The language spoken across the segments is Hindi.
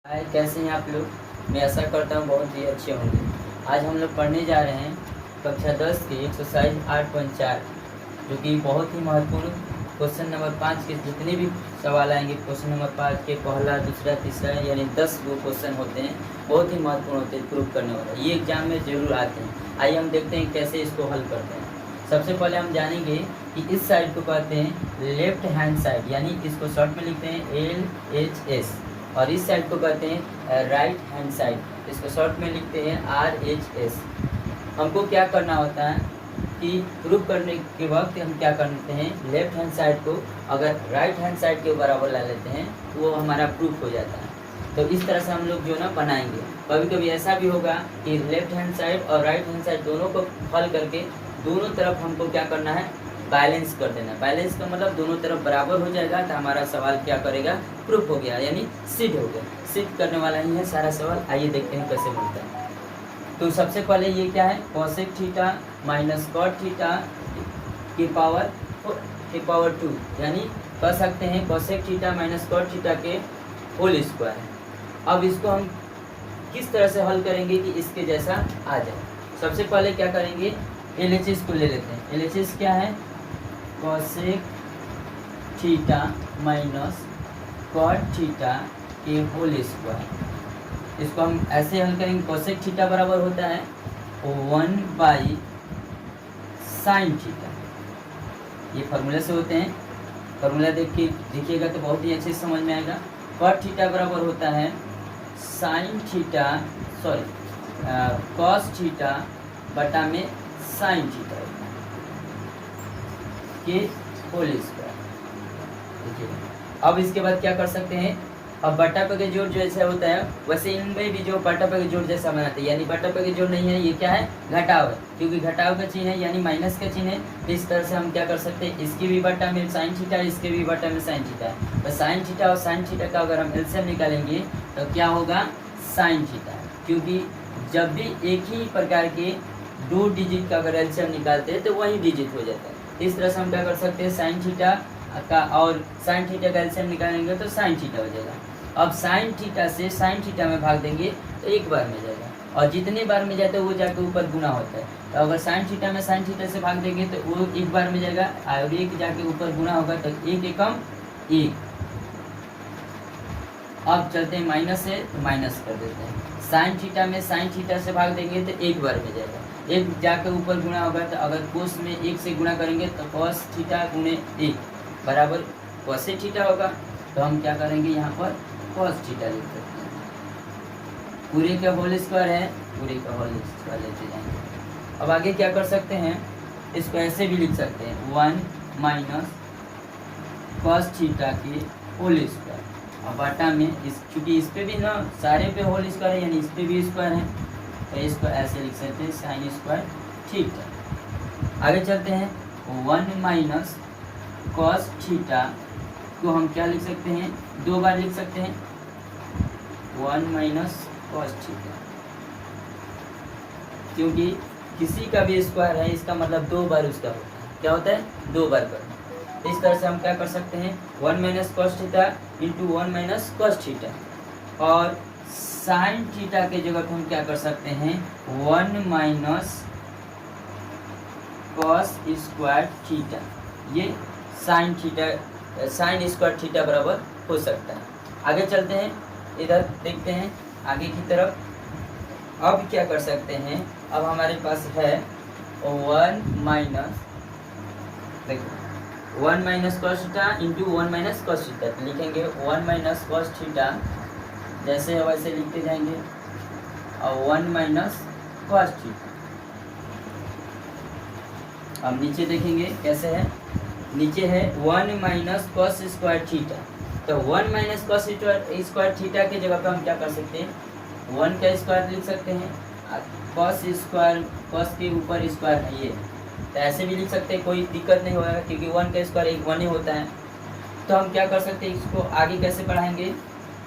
हाय, कैसे हैं आप लोग। मैं आशा करता हूँ बहुत ही अच्छे होंगे। आज हम लोग पढ़ने जा रहे हैं कक्षा 10 की एक्सरसाइज 8.4, जो कि बहुत ही महत्वपूर्ण क्वेश्चन नंबर 5 के जितने भी सवाल आएंगे क्वेश्चन नंबर 5 के पहला, दूसरा, तीसरा यानी 10 वो क्वेश्चन होते हैं, बहुत ही महत्वपूर्ण होते हैं, प्रूव करने वाले। ये एग्जाम में जरूर आते हैं। आइए हम देखते हैं कैसे इसको हल करते हैं। सबसे पहले हम जानेंगे कि इस साइड को कहते हैं लेफ्ट हैंड साइड, यानी इसको शॉर्ट में लिखते हैं LHS, और इस साइड को कहते हैं राइट हैंड साइड, इसको शॉर्ट में लिखते हैं RHS। हमको क्या करना होता है कि प्रूफ करने के वक्त हम क्या करते हैं, लेफ्ट हैंड साइड को अगर राइट हैंड साइड के बराबर ला लेते हैं तो वो हमारा प्रूफ हो जाता है। तो इस तरह से हम लोग जो ना बनाएंगे। कभी कभी ऐसा भी होगा कि लेफ्ट हैंड साइड और राइट हैंड साइड दोनों को हल करके दोनों तरफ हमको क्या करना है, बैलेंस कर देना। बैलेंस का मतलब दोनों तरफ बराबर हो जाएगा तो हमारा सवाल क्या करेगा, प्रूफ हो गया, यानी सिद्ध हो गया। सिद्ध करने वाला ही है सारा सवाल। आइए देखते हैं कैसे बनता है। तो सबसे पहले ये क्या है, cosec theta minus cot theta के पावर 2, यानी कह सकते हैं cosec theta minus cot theta के होल स्क्वायर। अब इसको हम किस तरह से हल करेंगे कि इसके जैसा आ जाए। सबसे पहले क्या करेंगे, LHS को ले लेते हैं। LHS क्या है, cosec theta minus cot theta के होल स्क्वायर। इसको हम ऐसे हल करेंगे, कोसेक थीटा बराबर होता है 1 साइन थीटा। ये फार्मूला से होते हैं, फार्मूला देखिएगा तो बहुत ही अच्छे से समझ में आएगा। कॉट थीटा बराबर होता है साइन थीटा, कॉस थीटा बटा में साइन थीटा के होल स्क्वायर। देखिए अब इसके बाद क्या कर सकते हैं, अब बटा पे के जोड़ जैसा होता है वैसे इनमें भी जो बटा पे के जोड़ जैसा बनाते हैं, यानी बटा पे के जोड़ नहीं है, ये क्या है, घटाव है, क्योंकि घटाव का चिन्ह है यानी माइनस का चिन्ह है। तो इस तरह से हम क्या कर सकते हैं, इसकी भी बटा में साइन थीटा, इसके भी बटा में साइन थीटा है। तो साइन थीटा और साइन थीटा का अगर हम एलसीएम निकालेंगे तो क्या होगा, साइन थीटा, क्योंकि जब भी एक ही प्रकार के 2 डिजिट का अगर एलसीएम निकालते हैं तो वही डिजिट हो जाता है। इस तरह से हम क्या कर सकते हैं, साइन थीटा का और साइन थीटा का एलसीएम निकालेंगे तो साइन थीटा हो जाएगा। अब साइन थीटा से साइन थीटा में भाग देंगे तो एक बार में जाएगा, और जितने बार में जाता है वो जाके ऊपर गुना होता है। तो अगर साइन थीटा में साइन थीटा से भाग देंगे तो वो एक बार में जाएगा, और एक जाके ऊपर गुना होगा तो एक एकम एक। अब चलते हैं माइनस से, तो माइनस कर देते हैं। साइन थीटा में साइन थीटा से भाग देंगे तो एक बार में जाएगा, एक जाकर ऊपर गुना होगा। तो अगर कोस में एक से गुना करेंगे तो कॉस थीटा गुणे एक बराबर कोसेक थीटा होगा। तो हम क्या करेंगे, यहाँ पर कॉस थीटा लिख सकते हैं। पूरे का होल स्क्वायर है, पूरे का होल स्क्वायर लेते जाएंगे। अब आगे क्या कर सकते हैं, इसको ऐसे भी लिख सकते हैं 1 माइनस कॉस थीटा के होल स्क्वायर, और बाटा में चूँकि इस पे भी ना सारे पे होल स्क्वायर है, यानी इस पे भी स्क्वायर है, तो इसको ऐसे लिख सकते हैं साइन स्क्वायर थीटा। आगे चलते हैं, 1 माइनस कॉस थीटा को हम क्या लिख सकते हैं, 2 बार लिख सकते हैं, 1 माइनस कॉस थीटा, क्योंकि किसी का भी स्क्वायर है इसका मतलब 2 बार उसका होता है। क्या होता है, 2 बार करना। इस तरह से हम क्या कर सकते हैं, 1 minus cos theta into 1 minus cos theta, और साइन थीटा के जगह पे हम क्या कर सकते हैं, 1 माइनस कॉस स्क्वायर थीटा। ये sine theta, sine square theta बराबर हो सकता है। आगे चलते हैं, इधर देखते हैं आगे की तरफ। अब क्या कर सकते हैं, अब हमारे पास है 1 माइनस, देखो 1 minus cos theta into 1 minus cos theta, तो लिखेंगे 1 माइनस कॉस थीटा जैसे है वैसे लिखते जाएंगे, और 1 माइनस कॉस थीटा। अब नीचे देखेंगे कैसे है, नीचे है 1 माइनस कॉस स्क्वायर थीटा। तो 1 माइनस कॉस स्क्वायर थीटा के जगह पे हम क्या कर सकते हैं, 1 का स्क्वायर लिख सकते हैं, कॉस स्क्वायर, कॉस के ऊपर स्क्वायर है ये, तो ऐसे भी लिख सकते हैं, कोई दिक्कत नहीं होगा, क्योंकि 1 का स्क्वायर एक 1 ही होता है। तो हम क्या कर सकते हैं, इसको आगे कैसे बढ़ाएंगे,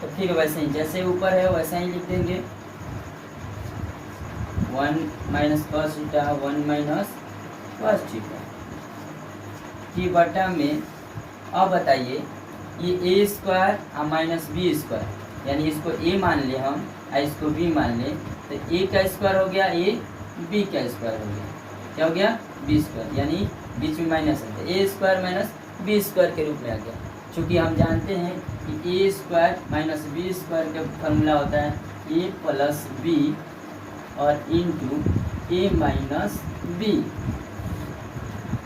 तो फिर वैसे ही जैसे ऊपर है वैसा ही लिख देंगे, 1 minus cos theta 1 minus cos theta की बटा में। अब बताइए ये ए स्क्वायर और माइनस बी स्क्वायर, यानी इसको ए मान ले हम और इसको बी मान ले, तो ए का स्क्वायर हो गया ए, बी का स्क्वायर हो गया, क्या हो गया बी स्क्वायर, यानी बीच में माइनस है, A square minus B square के रूप में आ गया। चूँकि हम जानते हैं कि ए स्क्वायर माइनस बी स्क्वायर का फॉर्मूला होता है ए प्लस बी और इंटू ए माइनस बी,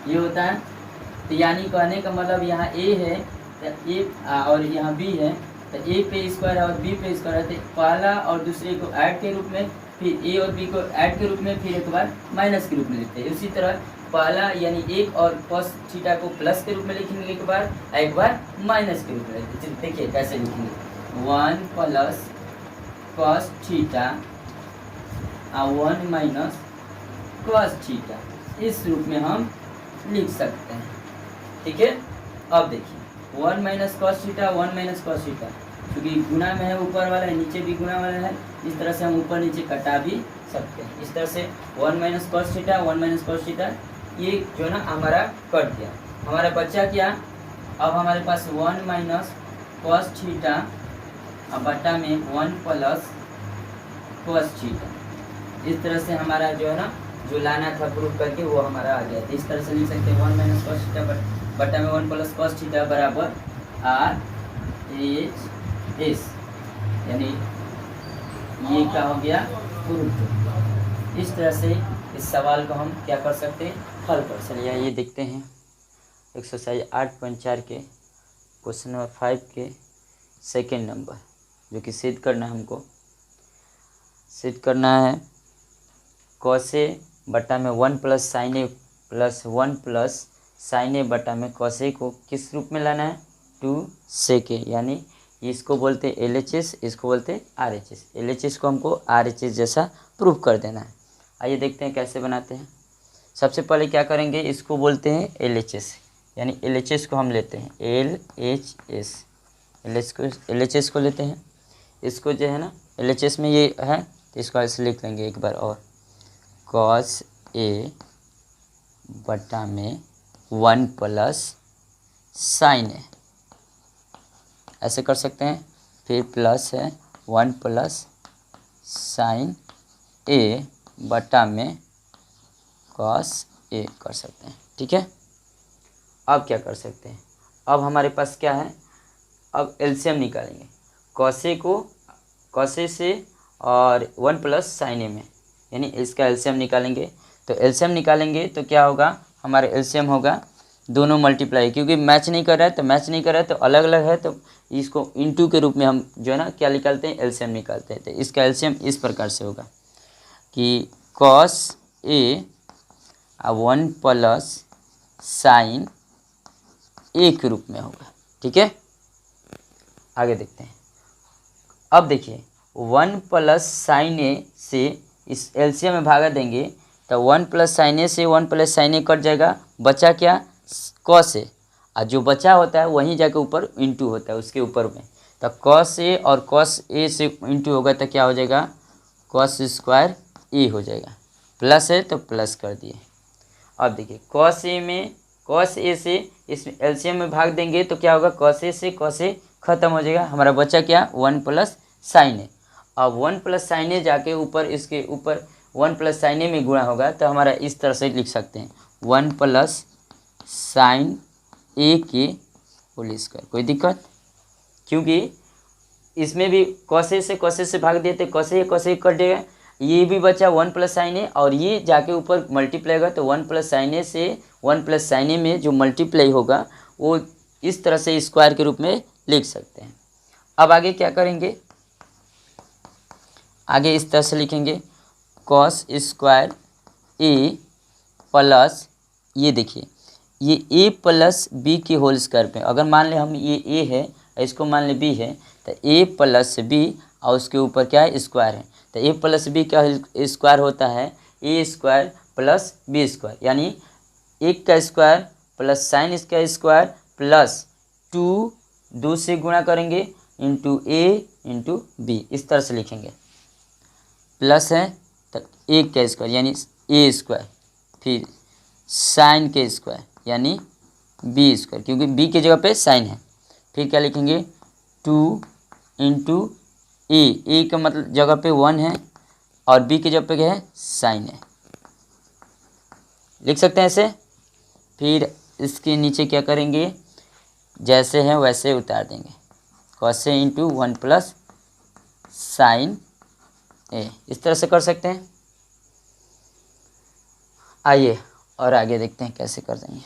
ये होता है। तो यानी कहने का मतलब यहाँ ए है तो ए और यहाँ बी है, तो ए पे स्क्वायर और बी पे स्क्वायर है, तो पहला और दूसरे को ऐड के रूप में, फिर ए और बी को ऐड के रूप में, फिर एक बार माइनस के रूप में लिखते हैं। उसी तरह पहला यानी एक और कॉस थीटा को प्लस के रूप में लिखेंगे एक बार माइनस के रूप में लिखते हैं। देखिए कैसे लिखेंगे, 1 प्लस कॉस थीटा और 1 माइनस कॉस थीटा, इस रूप में हम लिख सकते हैं। ठीक है, अब देखिए 1 minus cos theta 1 minus cos theta, क्योंकि गुना में है ऊपर वाला है, नीचे भी गुना वाला है, इस तरह से हम ऊपर नीचे कटा भी सकते हैं। इस तरह से 1 minus cos theta 1 minus cos theta, ये जो ना हमारा कट गया। हमारा बच्चा क्या, अब हमारे पास 1 माइनस कॉस थीटा और बटा में 1 प्लस कॉस थीटा, इस तरह से हमारा जो है ना जो लाना था प्रूफ करके वो हमारा आ गया। तो इस तरह से लिख सकते हैं 1 माइनस कॉस थीटा बटा में 1 प्लस कॉस थीटा बराबर आर एच एस, यानी ये क्या हो गया प्रूफ। इस तरह से इस सवाल को हम क्या कर सकते हैं, हल कर सकते हैं। ये देखते हैं एक्सरसाइज 8.4 के क्वेश्चन नंबर 5 के सेकेंड नंबर, जो कि सिद्ध करना है, हमको सिद्ध करना है कॉसे बटा में 1 प्लस साइन ए प्लस 1 प्लस साइन ए बटा में कॉसे को किस रूप में लाना है, 2 सेक ए, यानी इसको बोलते हैं LHS, इसको बोलते हैं RHS। LHS को हमको RHS जैसा प्रूफ कर देना है। आइए देखते हैं कैसे बनाते हैं। सबसे पहले क्या करेंगे, इसको बोलते हैं LHS, यानी LHS को हम लेते हैं LHS, LHS को लेते हैं। इसको जो है ना LHS में ये है, तो इसको ऐसे लिख लेंगे एक बार और, कॉस ए बटा में 1 प्लस साइन ए, ऐसे कर सकते हैं। फिर प्लस है 1 प्लस साइन ए बटा में कॉस ए कर सकते हैं। ठीक है, अब क्या कर सकते हैं, अब हमारे पास क्या है, अब एलसीएम निकालेंगे कॉसे से और 1 प्लस साइन ए में, यानी इसका एलसीएम निकालेंगे। तो एलसीएम निकालेंगे तो क्या होगा, हमारा एलसीएम होगा दोनों मल्टीप्लाई, क्योंकि मैच नहीं कर रहा है तो मैच नहीं कर रहा है तो अलग अलग है, तो इसको इनटू के रूप में हम जो है ना क्या निकालते हैं, एलसीएम निकालते हैं। तो इसका एलसीएम इस प्रकार से होगा कि कॉस ए 1 प्लस साइन ए के रूप में होगा। ठीक है, आगे देखते हैं। अब देखिए 1 प्लस साइन ए से इस एलसीएम में भागा देंगे तो 1 प्लस साइन ए से 1 प्लस साइन ए कट जाएगा, बचा क्या कॉस ए, और जो बचा होता है वहीं जाके ऊपर इंटू होता है उसके ऊपर में, तो कॉस ए और कॉस ए से इंटू होगा तो क्या हो जाएगा, कॉस स्क्वायर ए हो जाएगा, प्लस है तो प्लस कर दिए। अब देखिए कॉस ए से इस एलसीएम में भाग देंगे तो क्या होगा, कॉस ए से कॉस ए खत्म हो जाएगा, हमारा बचा क्या 1 प्लस साइन ए। अब 1 प्लस साइन ए जाके ऊपर इसके ऊपर 1 प्लस साइन ए में गुणा होगा, तो हमारा इस तरह से लिख सकते हैं 1 प्लस साइन ए के होल स्क्वायर। कोई दिक्कत, क्योंकि इसमें भी कॉसे से भाग दिए थे, कॉसे कट जाएगा, ये भी बचा 1 प्लस साइन ए, और ये जाके ऊपर मल्टीप्लाई होगा तो 1 प्लस साइन ए से 1 प्लस साइन ए में जो मल्टीप्लाई होगा वो इस तरह से स्क्वायर के रूप में लिख सकते हैं। अब आगे क्या करेंगे, आगे इस तरह से लिखेंगे कॉस स्क्वायर ए प्लस, ये देखिए ये ए प्लस बी के होल स्क्वायर पे, अगर मान ले हम ये ए है इसको मान ले बी है, तो ए प्लस बी और उसके ऊपर क्या है स्क्वायर है, तो ए प्लस बी का स्क्वायर होता है A square plus B square, यानी 1 का स्क्वायर प्लस साइन इसका स्क्वायर प्लस 2 से गुणा करेंगे इंटू ए इंटू बी, इस तरह से लिखेंगे। प्लस है तो 1 का स्क्वायर यानी ए स्क्वायर, फिर साइन के स्क्वायर यानी बी स्क्वायर, क्योंकि बी की जगह पे साइन है, फिर क्या लिखेंगे 2 इंटू ए का मतलब जगह पे 1 है और बी की जगह पे क्या है, साइन है। लिख सकते हैं ऐसे। फिर इसके नीचे क्या करेंगे, जैसे है वैसे उतार देंगे। Cos A into 1 plus sine ए, इस तरह से कर सकते हैं। आइए और आगे देखते हैं कैसे कर देंगे।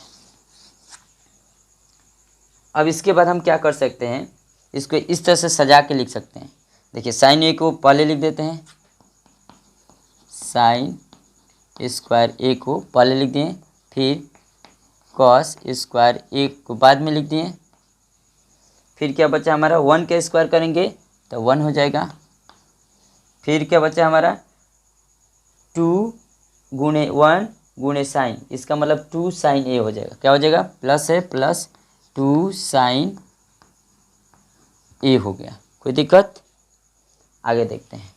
अब इसके बाद हम क्या कर सकते हैं, इसको इस तरह से सजा के लिख सकते हैं। देखिए साइन ए को पहले लिख देते हैं, साइन स्क्वायर ए को पहले लिख दिए, फिर कॉस स्क्वायर ए को बाद में लिख दिए। फिर क्या बचा हमारा, 1 का स्क्वायर करेंगे तो 1 हो जाएगा। फिर क्या बचा हमारा, 2 गुणे 1 गुणे साइन, इसका मतलब 2 साइन ए हो जाएगा। क्या हो जाएगा, प्लस है प्लस 2 साइन ए हो गया। कोई दिक्कत, आगे देखते हैं।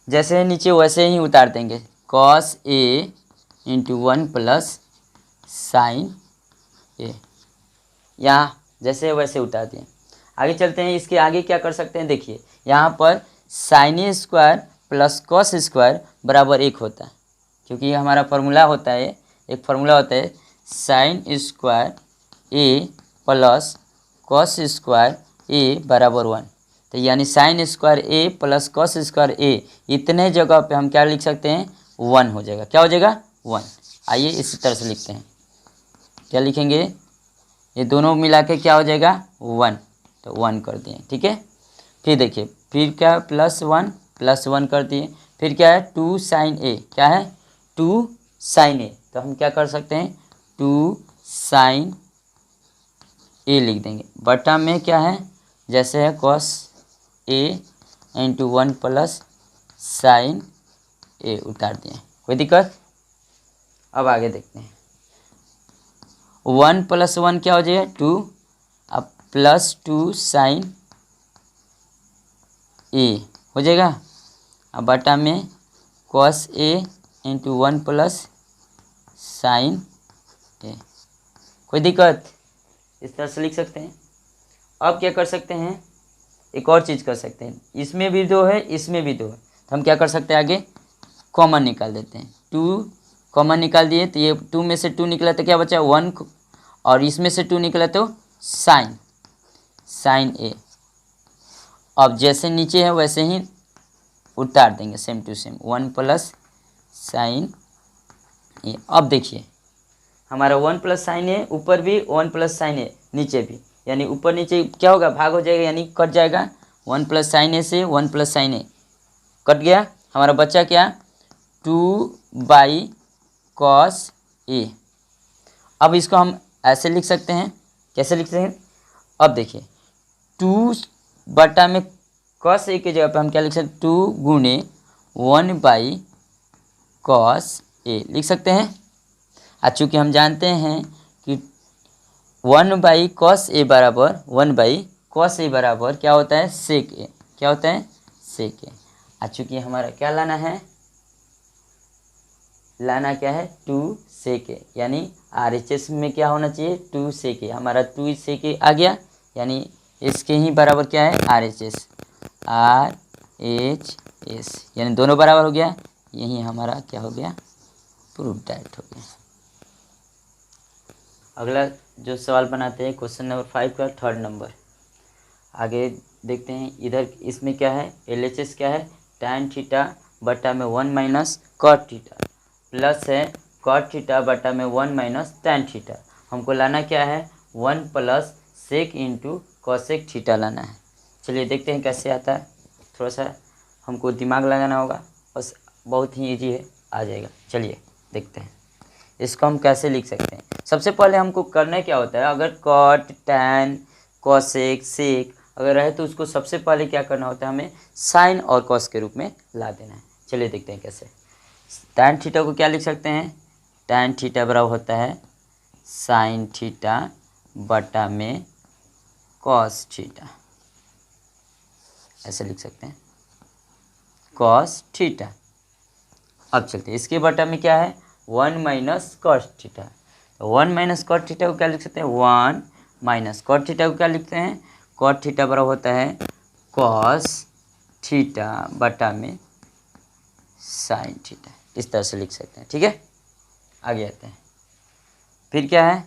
जैसे नीचे वैसे ही उतार देंगे, cos A into 1 plus sine ए, यहाँ जैसे वैसे उतार दिए। आगे चलते हैं, इसके आगे क्या कर सकते हैं। देखिए यहाँ पर साइन ए स्क्वायर प्लस कॉस स्क्वायर बराबर 1 होता है, क्योंकि ये हमारा फार्मूला होता है, एक फार्मूला होता है साइन स्क्वायर ए प्लस कॉस स्क्वायर ए बराबर 1। तो यानी साइन स्क्वायर ए प्लस कॉस स्क्वायर ए, इतने जगह पे हम क्या लिख सकते हैं, 1 हो जाएगा। क्या हो जाएगा, 1। आइए इसी तरह से लिखते हैं। क्या लिखेंगे, ये दोनों मिला के क्या हो जाएगा, 1, तो 1 कर दिए। ठीक है, फिर देखिए फिर क्या, प्लस 1 कर दिए। फिर क्या है, 2 साइन ए, क्या है 2 साइन ए, तो हम क्या कर सकते हैं 2 साइन ए लिख देंगे। बटा में क्या है, जैसे है cos A into 1 plus sine ए, उतार दिए। कोई दिक्कत, अब आगे देखते हैं। 1 प्लस 1 क्या हो जाएगा, 2, अब प्लस 2 साइन ए हो जाएगा। अब बटा में cos A into 1 plus sine ए। कोई दिक्कत, इस तरह से लिख सकते हैं। अब क्या कर सकते हैं, एक और चीज़ कर सकते हैं। इसमें भी 2 है, इसमें भी 2 है, तो हम क्या कर सकते हैं, आगे कॉमन निकाल देते हैं। 2 कॉमन निकाल दिए तो ये 2 में से 2 निकला तो क्या बचा 1, और इसमें से 2 निकला तो साइन ए। अब जैसे नीचे है वैसे ही उतार देंगे, same to same 1 plus sine A. अब देखिए हमारा 1 प्लस साइन ए, ऊपर भी 1 प्लस साइन ए, नीचे भी, यानी ऊपर नीचे क्या होगा, भाग हो जाएगा, यानी कट जाएगा। 1 प्लस साइन ए से 1 प्लस साइन ए कट गया। हमारा बच्चा क्या, 2 बाई कॉस ए। अब इसको हम ऐसे लिख सकते हैं, कैसे लिख सकते हैं, अब देखिए 2 बटा में कॉस ए की जगह पे हम क्या लिख सकते हैं, 2 गुणे 1 बाई कॉस ए लिख सकते हैं। चूँकि हम जानते हैं कि 1 बाई कॉस ए बराबर 1 बाई कॉस ए बराबर क्या होता है, सेक ए। क्या होता है, सेक ए। चूँकि हमारा क्या लाना है, लाना क्या है 2 सेक ए, यानी RHS में क्या होना चाहिए 2 सेक ए। हमारा 2 सेक ए आ गया, यानी इसके ही बराबर क्या है RHS, यानी दोनों बराबर हो गया। यही हमारा क्या हो गया, प्रूफ डायरेक्ट हो गया। अगला जो सवाल बनाते हैं क्वेश्चन नंबर 5 का 3rd नंबर। आगे देखते हैं, इधर इसमें क्या है, LHS क्या है, tan थीटा बटा में 1 माइनस कॉट थीटा, प्लस है कॉट थीटा बटा में 1 माइनस tan थीटा। हमको लाना क्या है, 1 plus sec into cosec theta लाना है। चलिए देखते हैं कैसे आता है, थोड़ा सा हमको दिमाग लगाना होगा, बस बहुत ही इजी है, आ जाएगा। चलिए देखते हैं इसको हम कैसे लिख सकते हैं। सबसे पहले हमको करना क्या होता है, अगर कॉट टैन कॉसेक सेक अगर रहे तो उसको सबसे पहले क्या करना होता है, हमें साइन और कॉस के रूप में ला देना है। चलिए देखते हैं कैसे। टैन थीटा को क्या लिख सकते हैं, टैन थीटा बराबर होता है साइन थीटा बटा में कॉस थीटा, ऐसे लिख सकते हैं कॉस थीटा। अब चलते हैं, इसके बटा में क्या है 1 माइनस कॉस थीटा, तो 1 माइनस कॉस थीटा को क्या लिख सकते हैं 1 माइनस कॉट थीटा को क्या लिखते हैं, कॉट थीटा बराबर होता है कॉस थीटा बटा में साइन थीटा, इस तरह से लिख सकते हैं। ठीक है, आगे आते हैं। फिर क्या है,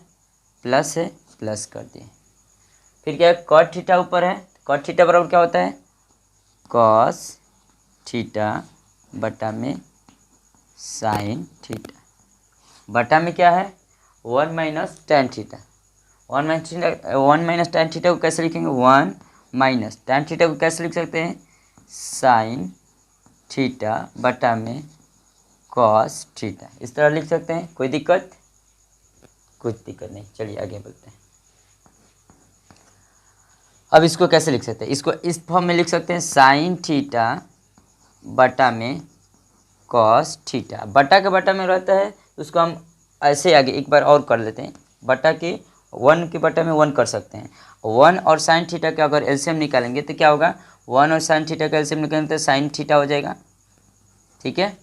प्लस है, प्लस कर दिए। फिर क्या है, कॉट थीटा ऊपर है, कॉट थीटा बराबर क्या होता है कॉस थीटा बटा में साइन थीटा, बटा में क्या है 1 minus tan theta. 1 minus tan theta को कैसे लिखेंगे, 1 माइनस टेन थीटा को कैसे लिख सकते हैं, साइन थीटा बटा में कॉस थीटा, इस तरह लिख सकते हैं। कोई दिक्कत, कुछ दिक्कत नहीं। चलिए आगे बढ़ते हैं। अब इसको कैसे लिख सकते हैं, इसको इस फॉर्म में लिख सकते हैं साइन थीटा बटा में कॉस थीटा। बटा के बटा में रहता है तो उसको हम ऐसे आगे एक बार और कर लेते हैं, बटा के 1 के बटा में 1 कर सकते हैं। 1 और साइन थीटा का अगर एलसीएम निकालेंगे तो क्या होगा, 1 और साइन थीटा का एलसीएम निकालेंगे तो साइन थीटा हो जाएगा। ठीक है,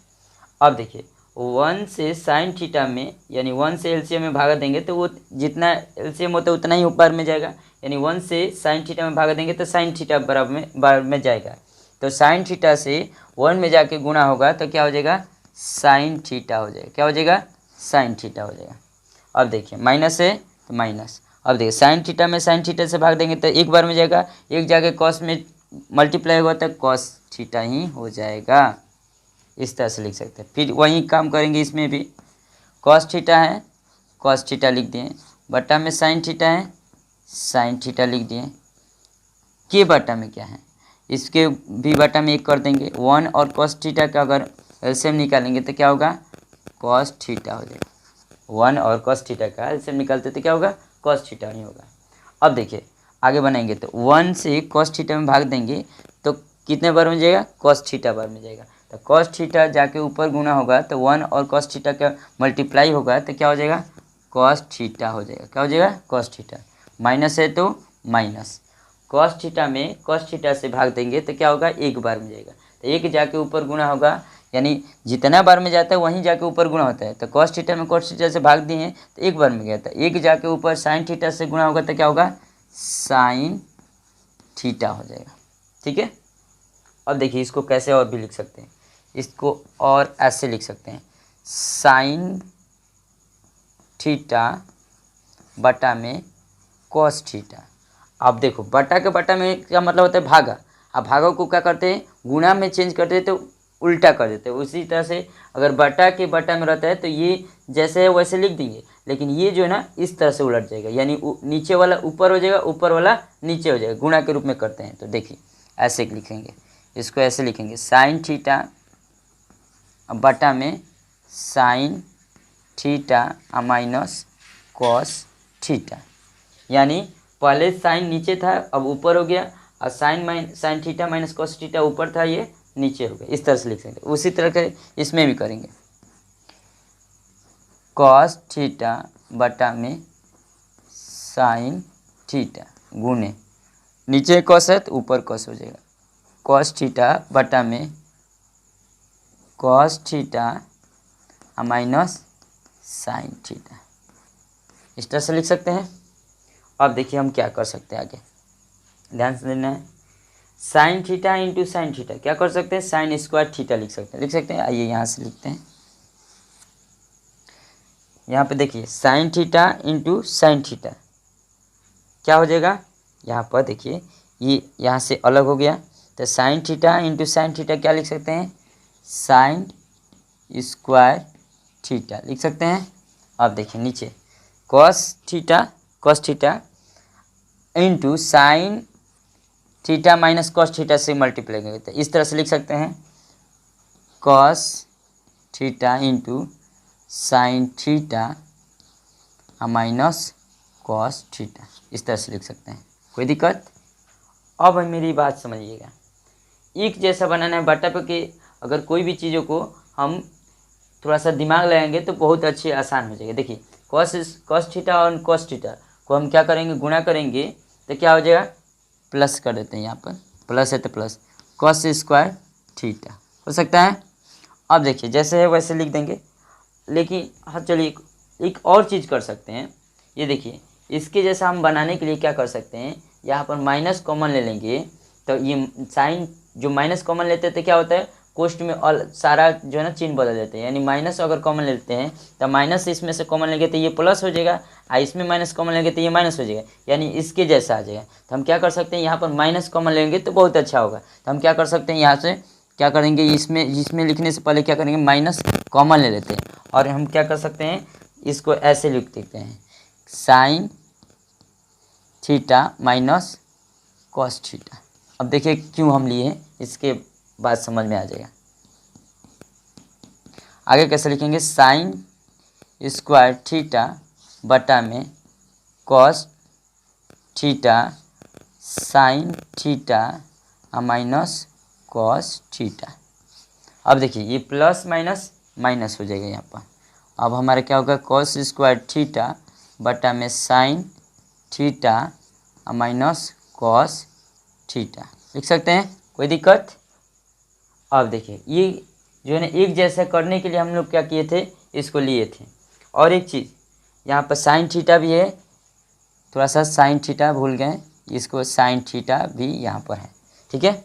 अब देखिए 1 से साइन थीटा में यानी 1 से एलसीएम में भागा देंगे तो वो जितना एलसीएम होता है उतना ही ऊपर में जाएगा, यानी 1 से साइन थीटा में भागा देंगे तो साइन थीटा बराबर में जाएगा। तो साइन थीटा से 1 में जाके गुणा होगा तो क्या हो जाएगा, साइन थीटा हो जाएगा। क्या हो जाएगा, साइन थीटा हो जाएगा। अब देखिए माइनस है तो माइनस, अब देखिए साइन थीटा में साइन थीटा से भाग देंगे तो एक बार में जाएगा, एक जाके कॉस में मल्टीप्लाई होगा तो कॉस थीटा ही हो जाएगा। इस तरह से लिख सकते हैं। फिर वही काम करेंगे इसमें भी, कॉस थीटा है, कॉस थीटा लिख दिए, बटा में साइन थीटा है, साइन थीटा लिख दिए। के बटा में क्या है, इसके भी बटा में एक कर देंगे। 1 और कॉस थीटा का अगर एलसीएम निकालेंगे तो क्या होगा, कॉस थीटा हो जाएगा। 1 और कॉस थीटा का एलसीएम निकालते तो क्या होगा, कॉस थीटा ही होगा। अब देखिए आगे बनाएंगे तो 1 से कॉस थीटा में भाग देंगे तो कितने बार में जाएगा, कॉस थीटा बार में जाएगा। तो कॉस थीटा जाके ऊपर गुना होगा तो 1 और कॉस थीटा का मल्टीप्लाई होगा तो क्या हो जाएगा, कॉस थीटा हो जाएगा। क्या हो जाएगा, कॉस थीटा। माइनस है तो माइनस, कॉस थीटा में कॉस थीटा से भाग देंगे तो क्या होगा, एक बार में जाएगा। तो एक जाके ऊपर गुना होगा, यानी जितना बार में जाता है वहीं जाके ऊपर गुणा होता है। तो कॉस थीटा में कॉस थीटा से भाग दिए हैं तो एक बार में गया था, एक जाके ऊपर साइन थीटा से गुणा होगा तो क्या होगा, साइन थीटा हो जाएगा। ठीक है, अब देखिए इसको कैसे और भी लिख सकते हैं, इसको और ऐसे लिख सकते हैं, साइन थीटा बटा में कॉस थीटा। अब देखो बटा के बटा में क्या मतलब होता है, भागा। अब भागा को क्या करते हैं, गुणा में चेंज करते हैं तो उल्टा कर देते हैं। उसी तरह से अगर बटा के बटा में रहता है तो ये जैसे है वैसे लिख देंगे, लेकिन ये जो है ना इस तरह से उलट जाएगा, यानी नीचे वाला ऊपर हो जाएगा, ऊपर वाला नीचे हो जाएगा। गुणा के रूप में करते हैं तो देखिए ऐसे लिखेंगे, इसको ऐसे लिखेंगे, साइन थीटा बटा में sign theta minus cos theta, यानी पहले साइन नीचे था अब ऊपर हो गया, और sign theta minus cos theta ऊपर था ये नीचे हो गया। इस तरह से लिख सकते हैं। उसी तरह के इसमें भी करेंगे, कॉस थीटा बटा में साइन थीटा गुने, नीचे कॉस है तो ऊपर कॉस हो जाएगा, कॉस थीटा बटा में cos theta minus sine theta, इस तरह से लिख सकते हैं। अब देखिए हम क्या कर सकते हैं, आगे ध्यान से देना है। Sine theta into sine theta क्या कर सकते हैं, साइन स्क्वायर थीटा लिख सकते हैं। आइए यहाँ से लिखते हैं, यहाँ पे देखिए sine theta into sine theta क्या हो जाएगा, यहाँ पर देखिए ये यहाँ से अलग हो गया, तो sine theta into sine theta क्या लिख सकते हैं, साइन स्क्वायर थीटा लिख सकते हैं। अब देखिए नीचे cos theta into sine theta minus cos theta से मल्टीप्लाई करेंगे तो इस तरह से लिख सकते हैं, cos theta into sine theta minus cos theta, इस तरह से लिख सकते हैं। कोई दिक्कत। अब मेरी बात समझिएगा, एक जैसा बनाना है बटा पे कि अगर कोई भी चीज़ों को हम थोड़ा सा दिमाग लगाएंगे तो बहुत अच्छी आसान हो जाएगा। देखिए कॉस थीटा और कॉस थीटा को हम क्या करेंगे, गुणा करेंगे तो क्या हो जाएगा, प्लस कर देते हैं, यहाँ पर प्लस है तो प्लस कॉस स्क्वायर थीटा हो सकता है। अब देखिए जैसे है वैसे लिख देंगे, लेकिन हाँ चलिए एक और चीज़ कर सकते हैं। ये देखिए इसके जैसा हम बनाने के लिए क्या कर सकते हैं, यहाँ पर माइनस कॉमन ले लेंगे तो ये साइन जो माइनस कॉमन लेते हैं तो क्या होता है, कोष्ट में ऑल सारा जो है ना चिन्ह बदल देते हैं। यानी माइनस अगर कॉमन लेते हैं तो माइनस इसमें से कॉमन लेंगे तो ये प्लस हो जाएगा, और इसमें माइनस कॉमन लेंगे तो ये माइनस हो जाएगा, यानी इसके जैसा आ जाएगा। तो हम क्या कर सकते हैं, यहाँ पर माइनस कॉमन लेंगे तो बहुत अच्छा होगा। तो हम क्या कर सकते हैं, यहाँ से क्या करेंगे, इसमें लिखने से पहले क्या करेंगे, माइनस कॉमन ले लेते हैं और हम क्या कर सकते हैं, इसको ऐसे लिख देते हैं, sign theta minus cos theta. अब देखिए क्यों हम लिए हैं, इसके बाद समझ में आ जाएगा। आगे कैसे लिखेंगे, साइन स्क्वायर थीटा बटा में cos theta sine theta minus cos theta. अब देखिए ये प्लस माइनस माइनस हो जाएगा यहाँ पर। अब हमारा क्या होगा, कॉस स्क्वायर थीटा बटा में sign theta minus cos theta लिख सकते हैं, कोई दिक्कत। अब देखिए ये जो है ना एक जैसा करने के लिए हम लोग क्या किए थे, इसको लिए थे। और एक चीज़ यहाँ पर साइन थीटा भी है, थोड़ा सा साइन थीटा भूल गए, इसको साइन थीटा भी यहाँ पर है, ठीक है।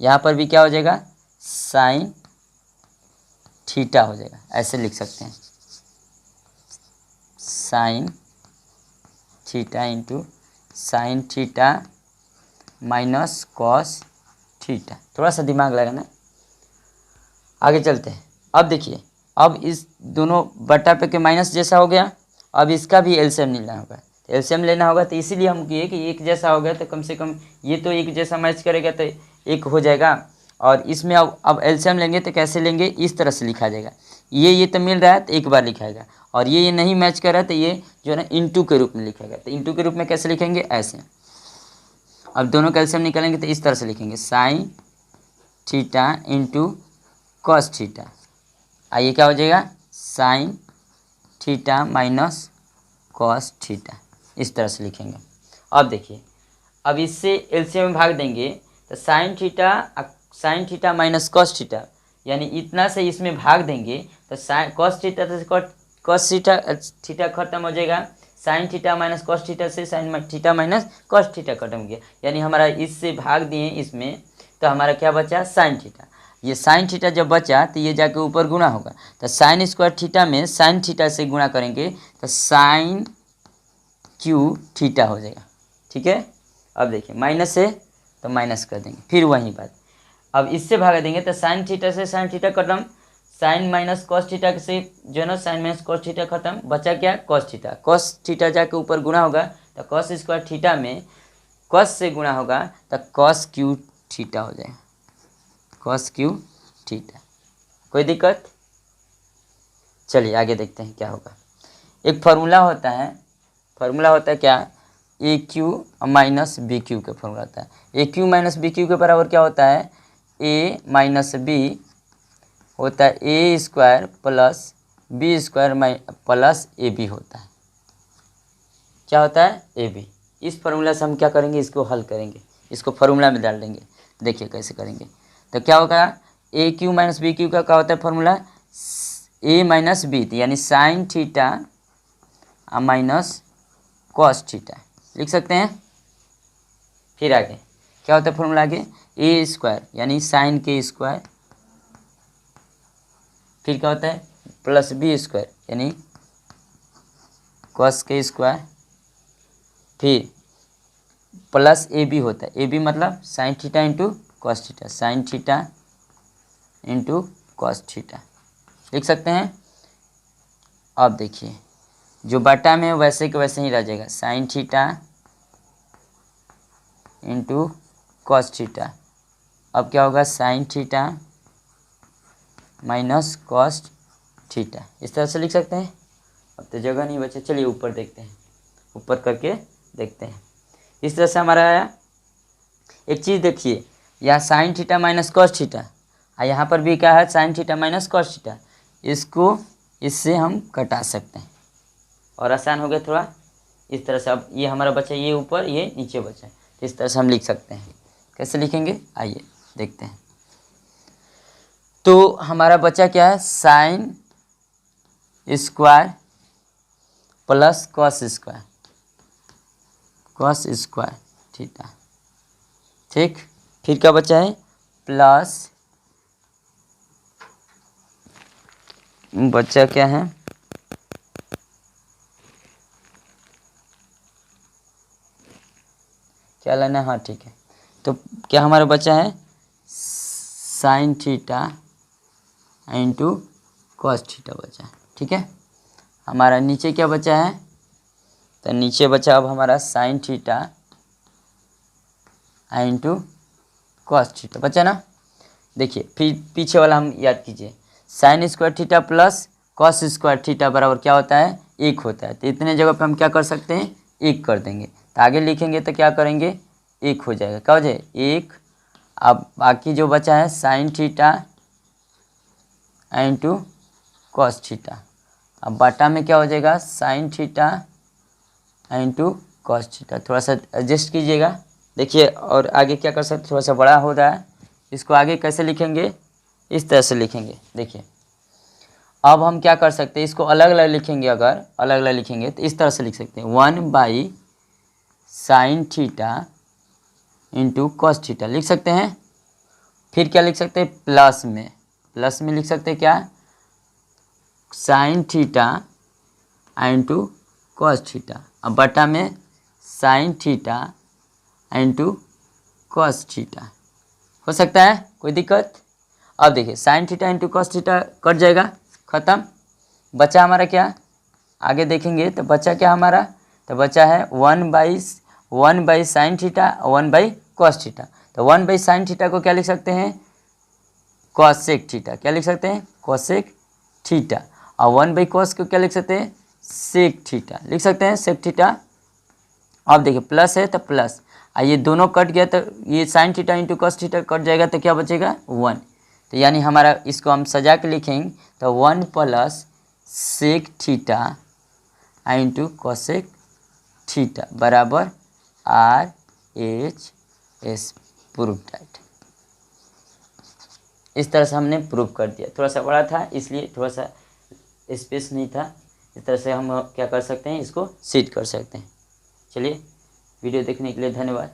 यहाँ पर भी क्या हो जाएगा, साइन थीटा हो जाएगा, ऐसे लिख सकते हैं, sine theta into sine theta minus cos theta. थोड़ा सा दिमाग लगाना। आगे चलते हैं। अब देखिए, अब इस दोनों बटा पे के माइनस जैसा हो गया, अब इसका भी एलसीएम लेना होगा। तो एलसीएम लेना होगा तो इसीलिए हम किए कि एक जैसा हो गया तो कम से कम ये तो एक जैसा मैच करेगा तो एक हो जाएगा। और इसमें अब एलसीएम लेंगे तो कैसे लेंगे, इस तरह से लिखा जाएगा, ये तो मिल रहा है तो एक बार लिखाएगा, और ये नहीं मैच कर रहा है तो ये जो है ना इंटू के रूप में लिखेगा। तो इंटू के रूप में कैसे लिखेंगे, ऐसे। अब दोनों कैल्शियम निकालेंगे तो इस तरह से लिखेंगे, sine theta into cos theta. आइए क्या हो जाएगा, sine theta minus cos theta, इस तरह से लिखेंगे। अब देखिए, अब इससे एलसीएम में भाग देंगे तो sine theta minus cos theta, यानी इतना से इसमें भाग देंगे तो साइन कॉस थीटा से कॉस थीटा खत्म हो जाएगा, sine theta minus cos theta से sine theta minus cos theta खत्म हो गया। यानी हमारा इससे भाग दिए इसमें तो हमारा क्या बचा, साइन थीटा। ये साइन थीटा जब बचा तो ये जाके ऊपर गुणा होगा, तो साइन स्क्वायर थीटा में साइन थीटा से गुणा करेंगे तो साइन क्यू थीटा हो जाएगा, ठीक है। अब देखिए माइनस से तो माइनस कर देंगे, फिर वही बात। अब इससे भागा देंगे तो साइन थीटा से साइन थीटा खत्म, साइन माइनस कॉस थीटा से जो है ना साइन माइनस कॉस थीटा खत्म, बचा क्या, कॉस थीटा जाके ऊपर गुणा होगा तो कॉस स्क्वायर थीटा में कॉस से गुणा होगा तो कॉस क्यू थीटा हो जाएगा, कॉस क्यू थीटा। कोई दिक्कत। चलिए आगे देखते हैं क्या होगा। एक फार्मूला होता है क्या, ए क्यू माइनस बी क्यू का फार्मूला होता है। ए क्यू माइनस बी क्यू के बराबर क्या होता है, ए माइनस बी होता है A square plus B square plus A B होता है। क्या होता है, ए बी। इस फार्मूला से हम क्या करेंगे, इसको हल करेंगे, इसको फार्मूला में डाल देंगे। देखिए कैसे करेंगे, तो क्या होगा, ए क्यू माइनस बी क्यू का क्या होता है फार्मूला, ए माइनस बी, यानी sign theta minus cos theta लिख सकते हैं। फिर आगे क्या होता है फार्मूला, आगे ए स्क्वायर यानी साइन के स्क्वायर, फिर क्या होता है प्लस बी स्क्वायर यानी कॉस के स्क्वायर, फिर प्लस ए बी होता है, ए बी मतलब sine theta into cos theta, sine theta into cos theta लिख सकते हैं। अब देखिए जो बटा में वैसे के वैसे ही रह जाएगा, sine theta into cos theta. अब क्या होगा, sign theta minus cos theta, इस तरह से लिख सकते हैं। अब तो जगह नहीं बचे, चलिए ऊपर देखते हैं, ऊपर करके देखते हैं। इस तरह से हमारा आया। एक चीज़ देखिए, यहाँ sign theta minus cos theta, और यहाँ पर भी क्या है, sign theta minus cos theta. इसको इससे हम कटा सकते हैं और आसान हो गया थोड़ा। इस तरह से अब ये हमारा बचा, ये ऊपर ये नीचे बचा, इस तरह से हम लिख सकते हैं। कैसे लिखेंगे, आइए देखते हैं। तो हमारा बचा क्या है, sine square plus cos square cos square theta. ठीक, फिर क्या बचा है, प्लस बचा क्या है, क्या लेना है, हाँ ठीक है। तो क्या हमारा बचा है, sine theta into cos theta बचा है। ठीक है, हमारा नीचे क्या बचा है, तो नीचे बचा अब हमारा sine theta into cos theta बचा ना। देखिए फिर पीछे वाला हम याद कीजिए, sine square theta plus cos square theta बराबर क्या होता है, 1 होता है। तो इतने जगह पे हम क्या कर सकते हैं, 1 कर देंगे। तो आगे लिखेंगे तो क्या करेंगे, 1 हो जाएगा, क्या हो जाए 1। अब बाकी जो बचा है sine theta into cos theta, अब बाटा में क्या हो जाएगा, sine theta into cos theta. थोड़ा सा एडजस्ट कीजिएगा। देखिए और आगे क्या कर सकते, थोड़ा सा बड़ा हो रहा है, इसको आगे कैसे लिखेंगे, इस तरह से लिखेंगे। देखिए अब हम क्या कर सकते हैं, इसको अलग अलग लिखेंगे, अगर अलग अलग लिखेंगे तो इस तरह से लिख सकते हैं, 1 sine theta into cos theta लिख सकते हैं। फिर क्या लिख सकते हैं, प्लस में लिख सकते हैं क्या, sine theta into cos theta. अब बटा में sine theta into cos theta. हो सकता है कोई दिक्कत। अब देखिए sine theta into cos theta cut जाएगा, ख़त्म। बचा हमारा क्या, आगे देखेंगे तो बचा क्या हमारा, तो बचा है 1 by sine theta 1/cos theta. तो 1/sin थीटा को क्या लिख सकते हैं, कॉसेक थीटा। क्या लिख सकते हैं, कॉसेक थीटा। और 1/cos को क्या लिख सकते हैं, सेक थीटा लिख सकते हैं, सेक थीटा। अब देखिए प्लस है तो प्लस, ये दोनों कट गया तो ये sine theta into cos theta cut जाएगा तो क्या बचेगा 1। तो यानी हमारा इसको हम सजा के लिखेंगे तो 1 plus sec theta into cosec theta बराबर RHS प्रूफ दैट। इस तरह से हमने प्रूफ कर दिया। थोड़ा सा बड़ा था इसलिए थोड़ा सा स्पेस नहीं था, इस तरह से हम क्या कर सकते हैं, इसको सीट कर सकते हैं। चलिए वीडियो देखने के लिए धन्यवाद।